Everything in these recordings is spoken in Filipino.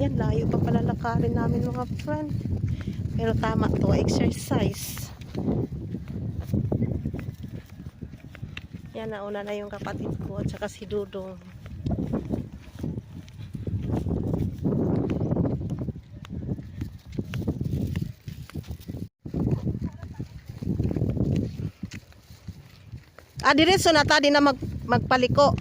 Yan, layo pa pala lakarin namin mga friend. Pero tama to, exercise. Yan, nauna na yung kapatid ko at saka si Dudong. Diretso na ta, di na magpaliko.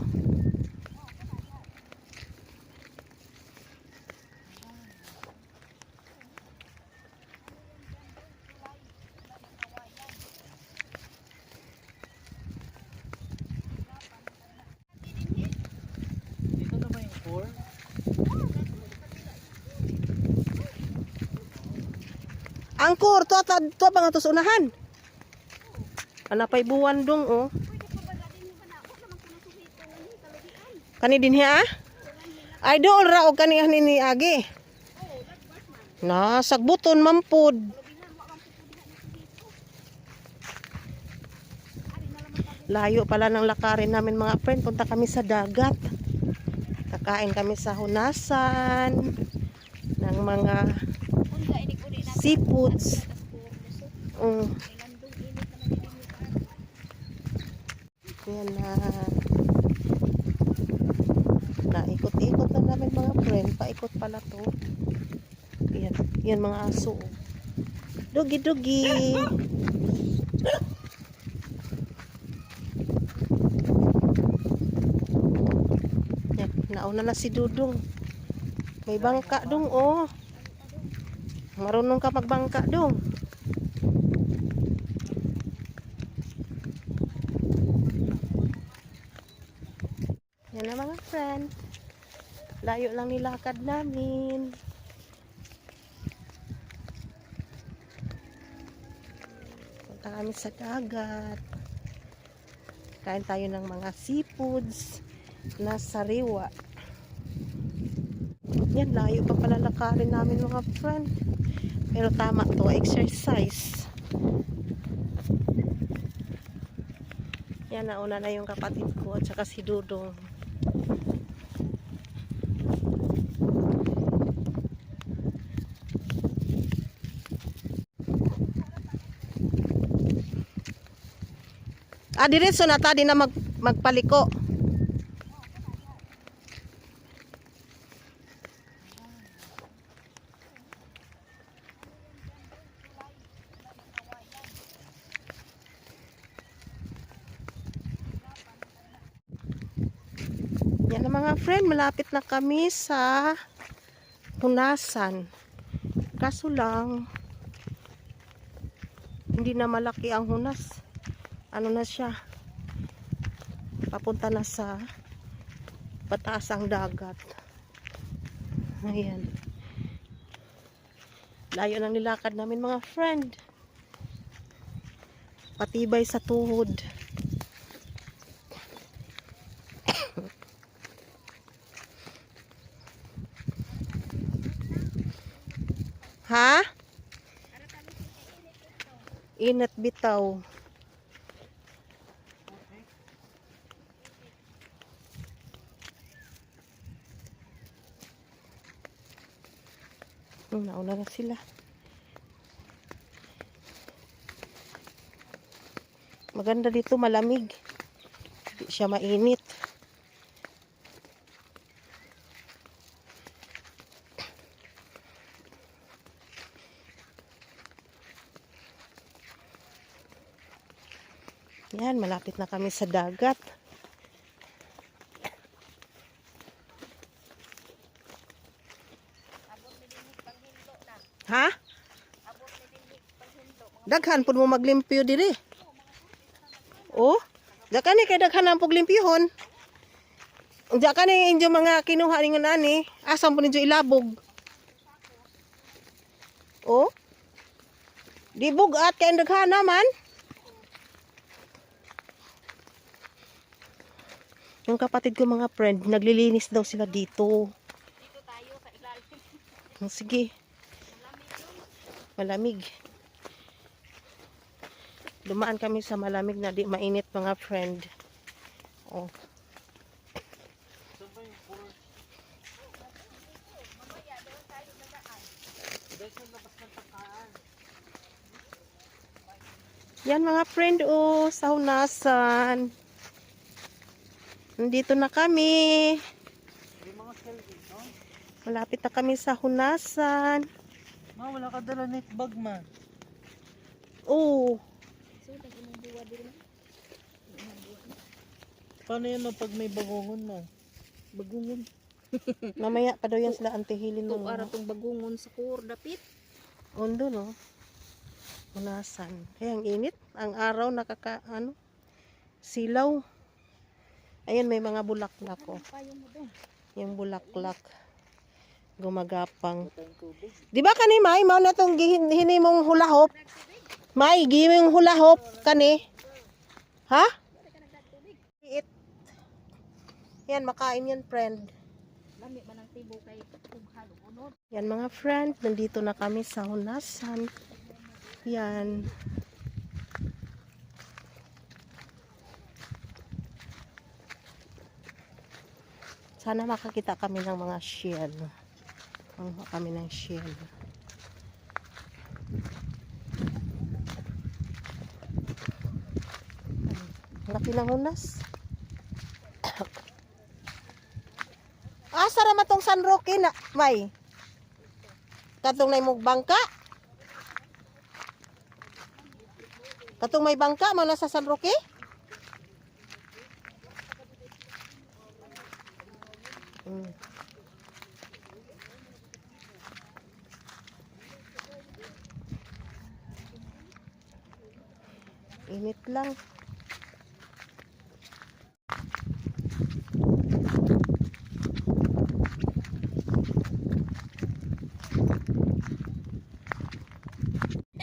Dito na ba yung 4? Angkor, to ba nga to sa unahan? Anapay buwan dong, oh. Kani din hiya? Ay doon ra og kani ni agi. Sagbuton mampud. Layo pala ng lakarin namin mga friend. Punta kami sa dagat. Kakain kami sa hunasan ng mga seafoods. Yan na. Naikot-ikot na namin mga friend. Paikot pala to. Yan mga aso. Dugi-dugi. Yan, nauna na si Dudong. May bangka dong, oh. Marunong ka magbangka dong. Yan na mga friend. Layo lang nilakad namin. Punta kami sa dagat. Kain tayo ng mga seafoods na sariwa. Yan, layo pa pala lakarin namin mga friend. Pero tama to, exercise. Yan, nauna na yung kapatid ko at saka si Dudong. Diretso na ta, di na magpaliko. Yan na mga friend, malapit na kami sa hunasan. Kaso lang, hindi na malaki ang hunas. Ano na siya? Papunta na sa pataasang dagat. Ayan. Layo ng nilakad namin mga friend. Patibay sa tuhod. Ha? Inat bitaw. Nauna na sila. Maganda dito, malamig. Hindi siya mainit. Yan, malapit na kami sa dagat. Ha? Daghan pud mo maglimpyo diri. Oh, daghan ni kay daghan ang paglimpyuhon. Unsa kani inyo mga kinuha ningon ani? Asam pud inyo ilabog? Oh. Di bugat kay daghan naman. Yung kapatid ko mga friend, naglilinis daw sila dito. Dito tayo sa ilalim. Sige. Malamig. Dumaan kami sa malamig na di mainit mga friend. Oh. Yan mga friend, oh, sa Hunasan. Nandito na kami. May mga shell dito. Malapit na kami sa Hunasan. Ma, wala ka dala net bag, ma. Oh, Paano yan, ma, pag may bagungon, ma? Bagungon. mamaya pa daw yan sila antihilin Ito mo. ara tong bagungon sa kur dapit. Ondo, no? Hunasan. Kaya ang init. Ang araw silaw. Ayan, may mga bulaklak, oh. Payo mo doon. Yung bulaklak. Gumagapang. Tayong tubig. Di ba kani, May? Mao na itong hinimong hulahop. May, giming hulahop. Kani. Ha? Liit. Yan, makain yan, friend. Lami man ang tibo kay tughan unod. Yan mga friend, nandito na kami sa Hunasan. Yan. Sana makakita kami ng mga shell. Mga kami ng shell. Laki ng hunas. Sara matong San Roque na, May. Katong na imong bangka. Katong may bangka, mo na sa San Roque. Init lang.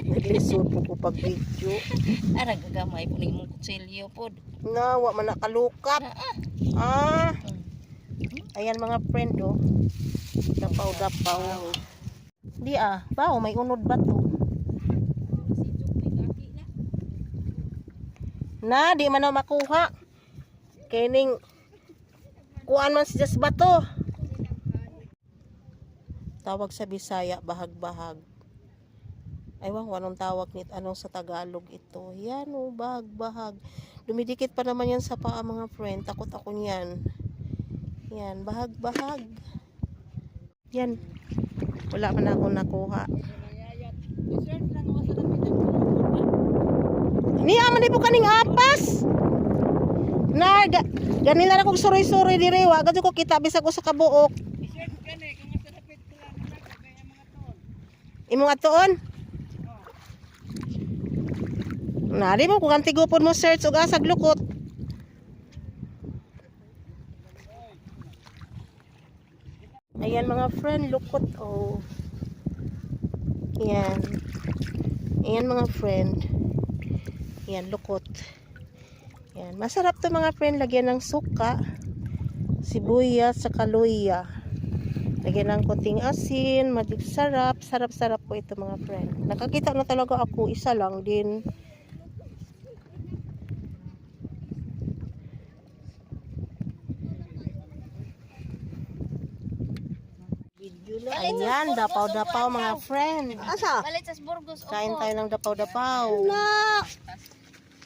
Naglisod po ko pag video. Ara gagamay po ni mong kutsilyo pod. Nawa man nakalukat. Ayan mga friend, oh. Dapaw-dapaw. Di bao may unod ba to? Na, di man na makuha. Kining kuan man si ba to? Tawag sa Bisaya, bahag-bahag. Aywan, anong tawag nito, anong sa Tagalog ito. Yan, oh, bahag-bahag. Dumidikit pa naman yan sa paa mga friend. Takot ako niyan. Yan, bahag-bahag. Yan. Wala man ako nakuha. Niya man di po kaning apas. Na ganila na kog suroy-suroy dire, wa gadto ko kita bisag ko sa kabuok. Imong atoon? Nari mo kung antigupon mo search og asag lukot. Ayan mga friend, lukot, oh. Ayan. Ayan mga friend. Ayan, lukot. Ayan. Masarap to mga friend, lagyan ng suka, sibuyas, sa kaluya. Lagyan ng konting asin, sarap. Sarap-sarap po ito mga friend. Nakakita na talaga ako, isa lang din. Ayan, dapaw-dapaw mga friend. Asa? Balit sa Burgos. Kain tayo ng dapaw-dapaw.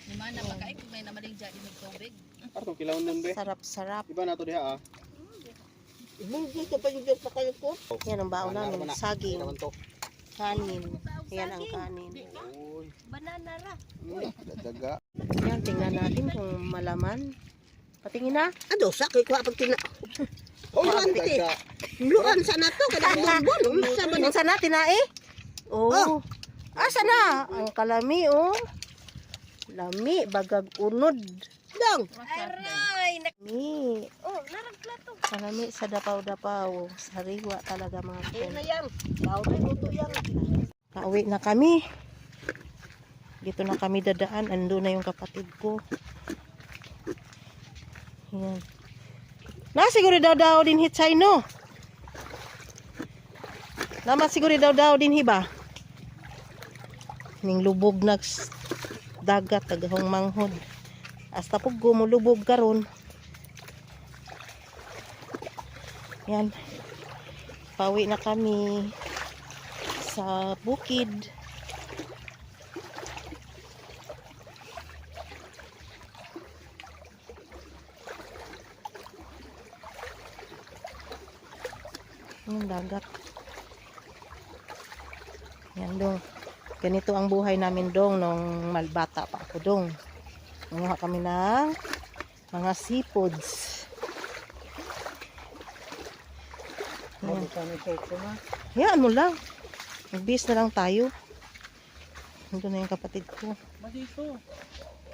Ni mana pagkain kung may namaling jadi ng tubig. Parang kilaw nun, be. Sarap-sarap. Iba na to diha, Yan ang baon namin. Saging. Kanin. Yan ang kanin. Banana ra. Dadaga. Yan, tingnan natin kung malaman. Patingin na. Aduh, sakit ko pag tina. Oh, dadaga. Luan sana to kada bonbon. Ang sana, tinae? Oh. Asa na? Ang kalami, oh. Lami, bagag unod. Dong. Aray, Lami. oh, narag plato. Kalami sa dapaw-dapaw. Sariwa talaga mga friend. yan. Bawal luto yan. Pauwi na kami. Dito na kami dadaan. Ando na yung kapatid ko. Yan. Na siguro daw din hitsay no. Naman siguro daw din hiba. Ning lubog dagat tagahong manghod. Hasta pug gumulubog karon. Yan. Pauwi na kami. sa bukid. Yung dagat. Yan dong. Ganito ang buhay namin dong nung malbata pa ako dong. Nanguha kami ng mga seafoods. Yan. Yan mo lang. Magbihis na lang tayo. Nandun na yung kapatid ko. Dito.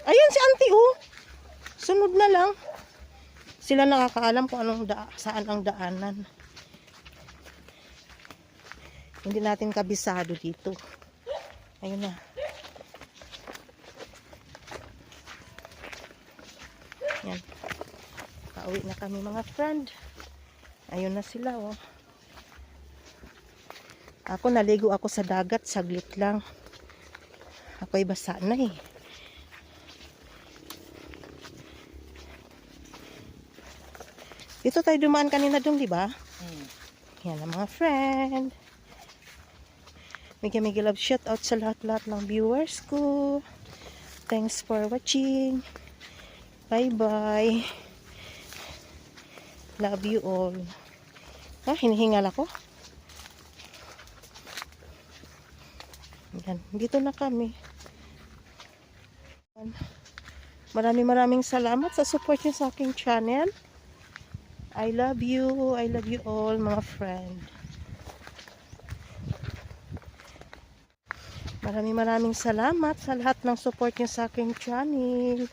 Ayun si auntie oh. Sunod na lang. Sila nakakaalam kung anong saan ang daanan. Hindi natin kabisado dito. Ayun na. Yan. Pauwi na kami mga friend. Ayun na sila oh. Ako naligo ako sa dagat saglit lang. Ako'y basa na eh. Dito tayo dumaan kanina dong, di ba? Yan ang mga friend. Mega love shout out sa lahat-lahat ng viewers ko. Thanks for watching. Bye-bye. Love you all. Hinihingal ako. Yan. Dito na kami. Maraming salamat sa support niyo sa aking channel. I love you. I love you all mga friend. Maraming salamat sa lahat ng support niyo sa aking channel.